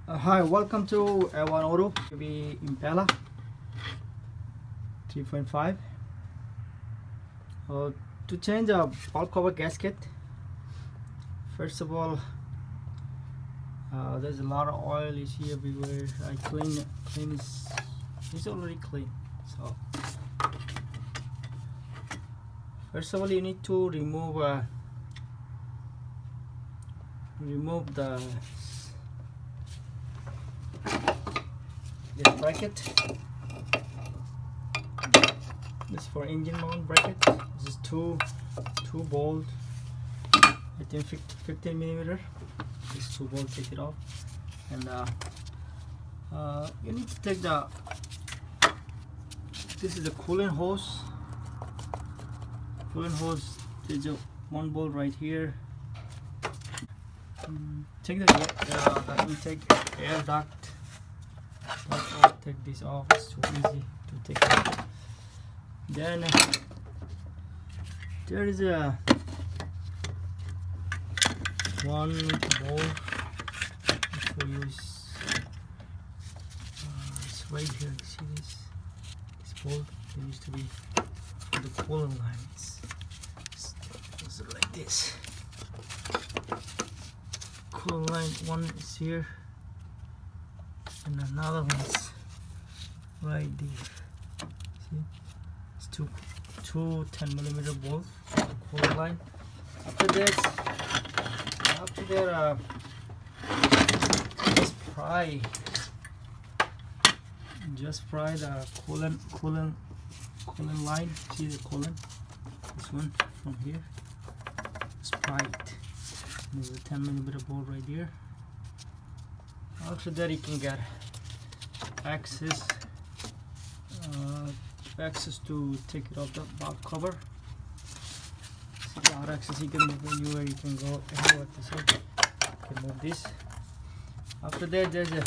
Hi, welcome to One Auto Chevy Impala 3.5. To change a ball cover gasket, first of all, there's a lot of oil you see everywhere. I clean it. It's already clean. So first of all, you need to remove this bracket. This for engine mount bracket. This is two bolt. I think 15 millimeter. This 2 bolt. Take it off, and you need to take the. This is the coolant hose. There's a 1 bolt right here. Take the intake air duct. Take this off. It's too easy to take off. Then there is a 1 bolt. So use it's right here. See this bolt? There used to be for the coolant lines. It's like this. Coolant line 1 is here, and another one is right there. See, it's two 10 millimeter bolts for the coolant line. After that, just pry the coolant line. See the coolant? This one from here. Just pry it. There's a 10 millimeter bolt right here. After that, you can get access to take it off the valve cover. See the hot access, you can move anywhere. You can go anywhere. You can move this. After that, there's a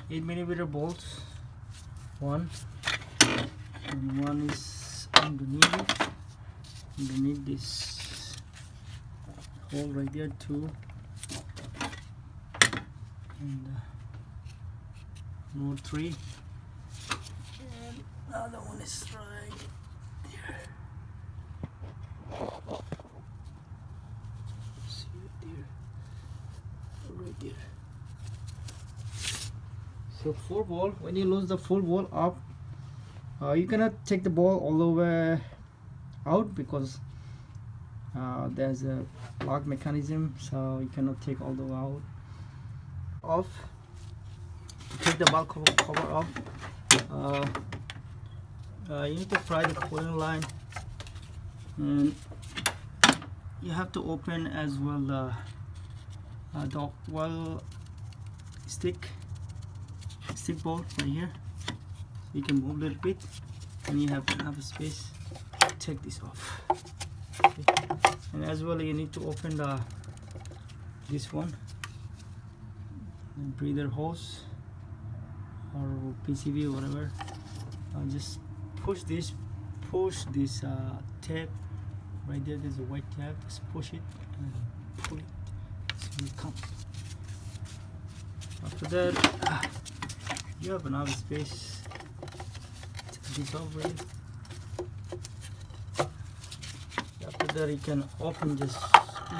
8 millimeter bolt. One and one is underneath this hole right there. 2 and more 3, and another one is right there. See it there, right there. So 4 ball. When you lose the full ball up, you cannot take the ball all the way out because there's a lock mechanism, so you cannot take all the way out. Off. To take the ball cover off, you need to pry the coolant line, and you have to open as well the well stick bolt right here. So you can move a little bit, and you have enough space to take this off. Okay. And as well, you need to open this one, breather hose or PCV or whatever. Just push this tab right there. There's a white tab. Just push it and pull it so it comes. After that, you have enough space. Take this off really. After that, you can open just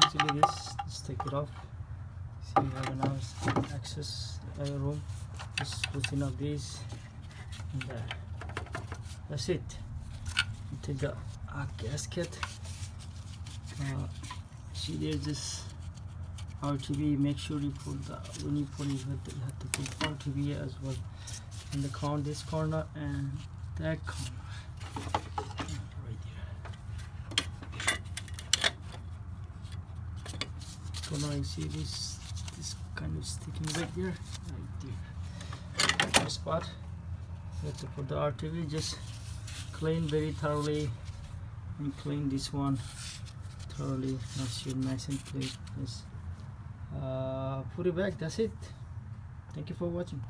easily this. Just take it off. See, you have enough access room. Just loosen up this, and that's it. You take the gasket. See, there's this RTV. Make sure you put when you put it, you have to put RTV as well in the corner, this corner and that corner. Right there. So now you see this kind of sticking right there, the spot. You have to put the RTV. Just clean very thoroughly, and clean this one thoroughly. Nice and clean. Just put it back. That's it. Thank you for watching.